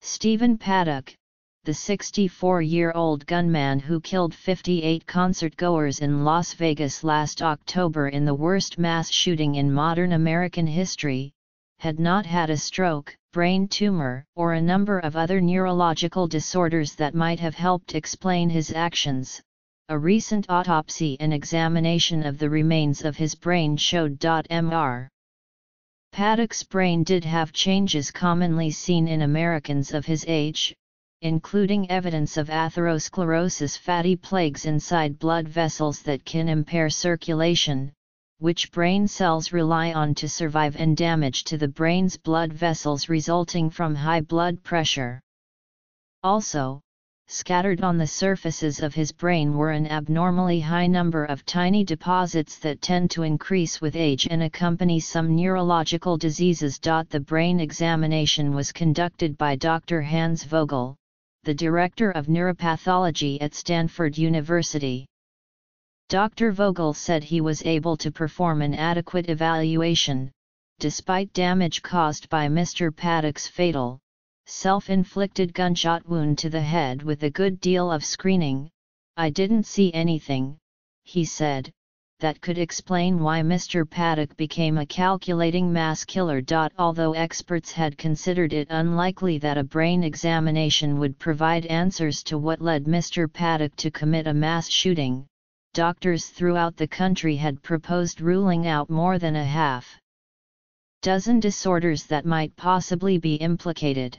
Stephen Paddock, the 64-year-old gunman who killed 58 concertgoers in Las Vegas last October in the worst mass shooting in modern American history, had not had a stroke, brain tumor, or a number of other neurological disorders that might have helped explain his actions. A recent autopsy and examination of the remains of his brain showed. Mr. Paddock's brain did have changes commonly seen in Americans of his age, including evidence of atherosclerosis, fatty plaques inside blood vessels that can impair circulation, which brain cells rely on to survive, and damage to the brain's blood vessels resulting from high blood pressure. Also, scattered on the surfaces of his brain were an abnormally high number of tiny deposits that tend to increase with age and accompany some neurological diseases. The brain examination was conducted by Dr. Hans Vogel, the director of neuropathology at Stanford University. Dr. Vogel said he was able to perform an adequate evaluation, despite damage caused by Mr. Paddock's fatal, self-inflicted gunshot wound to the head. With a good deal of screening, I didn't see anything, he said, that could explain why Mr. Paddock became a calculating mass killer. Although experts had considered it unlikely that a brain examination would provide answers to what led Mr. Paddock to commit a mass shooting, doctors throughout the country had proposed ruling out more than a half-dozen disorders that might possibly be implicated.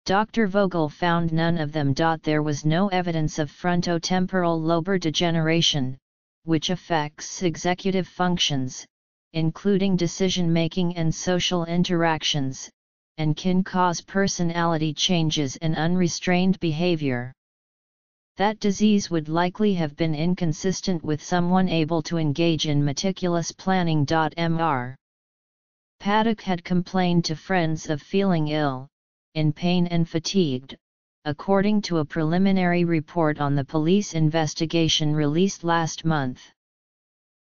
Dr. Vogel found none of them. There was no evidence of frontotemporal lobar degeneration, which affects executive functions, including decision-making and social interactions, and can cause personality changes and unrestrained behavior. That disease would likely have been inconsistent with someone able to engage in meticulous planning. Mr. Paddock had complained to friends of feeling ill, in pain and fatigued, according to a preliminary report on the police investigation released last month.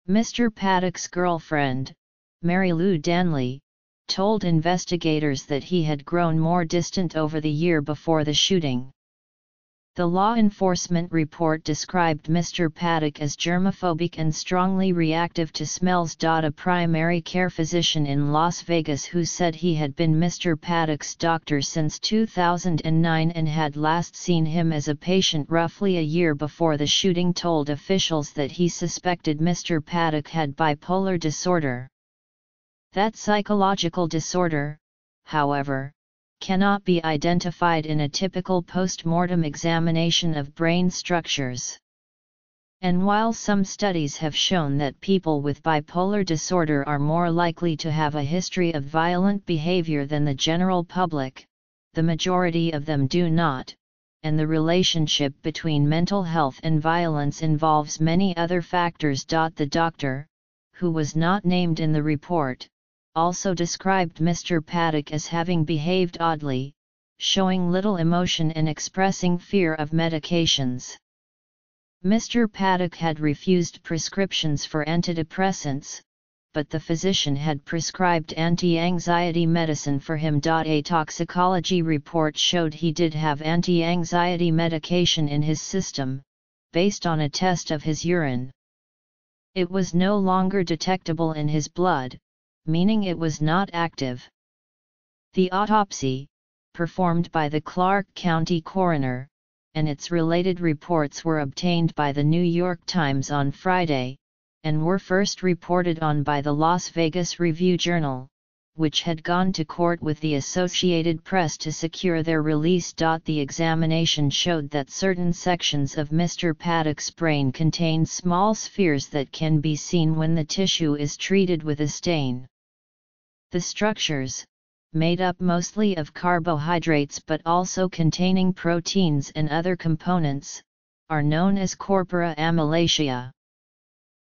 Mr. Paddock's girlfriend, Mary Lou Danley, told investigators that he had grown more distant over the year before the shooting. The law enforcement report described Mr. Paddock as germophobic and strongly reactive to smells. A primary care physician in Las Vegas who said he had been Mr. Paddock's doctor since 2009 and had last seen him as a patient roughly a year before the shooting told officials that he suspected Mr. Paddock had bipolar disorder. That psychological disorder, however, cannot be identified in a typical post-mortem examination of brain structures. And while some studies have shown that people with bipolar disorder are more likely to have a history of violent behavior than the general public, the majority of them do not, and the relationship between mental health and violence involves many other factors. The doctor, who was not named in the report, also described Mr. Paddock as having behaved oddly, showing little emotion and expressing fear of medications. Mr. Paddock had refused prescriptions for antidepressants, but the physician had prescribed anti-anxiety medicine for him. A toxicology report showed he did have anti-anxiety medication in his system, based on a test of his urine. It was no longer detectable in his blood, meaning it was not active. The autopsy, performed by the Clark County coroner, and its related reports were obtained by the New York Times on Friday, and were first reported on by the Las Vegas Review-Journal, which had gone to court with the Associated Press to secure their release. The examination showed that certain sections of Mr. Paddock's brain contained small spheres that can be seen when the tissue is treated with a stain. The structures, made up mostly of carbohydrates but also containing proteins and other components, are known as corpora amylacea.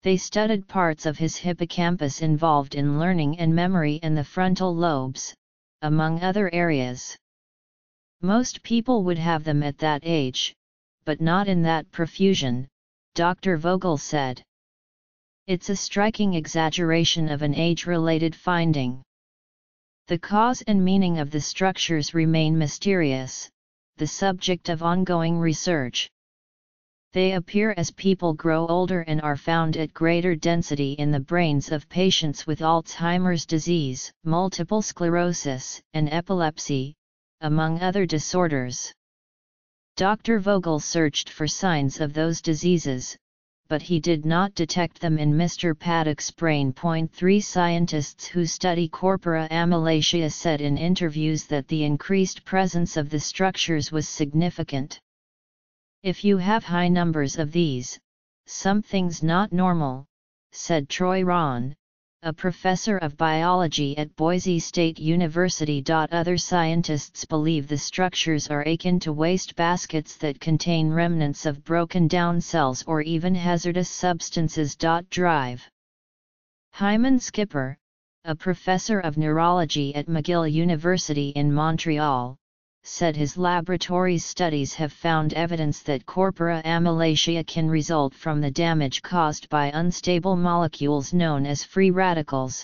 They studied parts of his hippocampus involved in learning and memory and the frontal lobes, among other areas. Most people would have them at that age, but not in that profusion, Dr. Vogel said. It's a striking exaggeration of an age-related finding. The cause and meaning of the structures remain mysterious, the subject of ongoing research. They appear as people grow older and are found at greater density in the brains of patients with Alzheimer's disease, multiple sclerosis, and epilepsy, among other disorders. Dr. Vogel searched for signs of those diseases, but he did not detect them in Mr. Paddock's brain. 3 Scientists who study corpora amylaceae said in interviews that the increased presence of the structures was significant. If you have high numbers of these, something's not normal, said Troy Rahn, a professor of biology at Boise State University. Other scientists believe the structures are akin to waste baskets that contain remnants of broken down cells or even hazardous substances. Drive. Hyman Skipper, a professor of neurology at McGill University in Montreal, said his laboratory's studies have found evidence that corpora amylaceae can result from the damage caused by unstable molecules known as free radicals,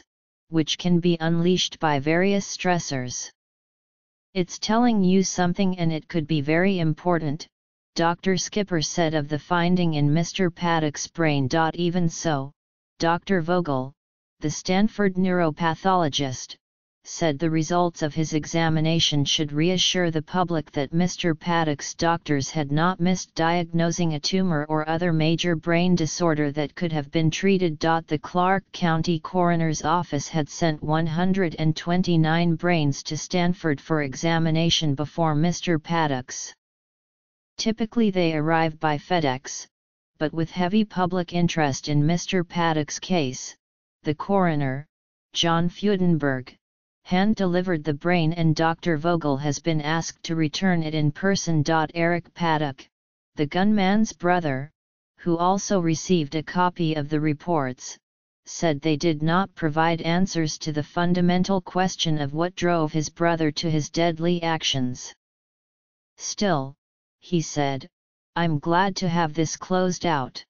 which can be unleashed by various stressors. It's telling you something and it could be very important, Dr. Skipper said of the finding in Mr. Paddock's brain. Even so, Dr. Vogel, the Stanford neuropathologist, said the results of his examination should reassure the public that Mr. Paddock's doctors had not missed diagnosing a tumor or other major brain disorder that could have been treated. The Clark County Coroner's Office had sent 129 brains to Stanford for examination before Mr. Paddock's. Typically they arrive by FedEx, but with heavy public interest in Mr. Paddock's case, the coroner, John Freudenberg, hand-delivered the brain and Dr. Vogel has been asked to return it in person. Eric Paddock, the gunman's brother, who also received a copy of the reports, said they did not provide answers to the fundamental question of what drove his brother to his deadly actions. Still, he said, I'm glad to have this closed out.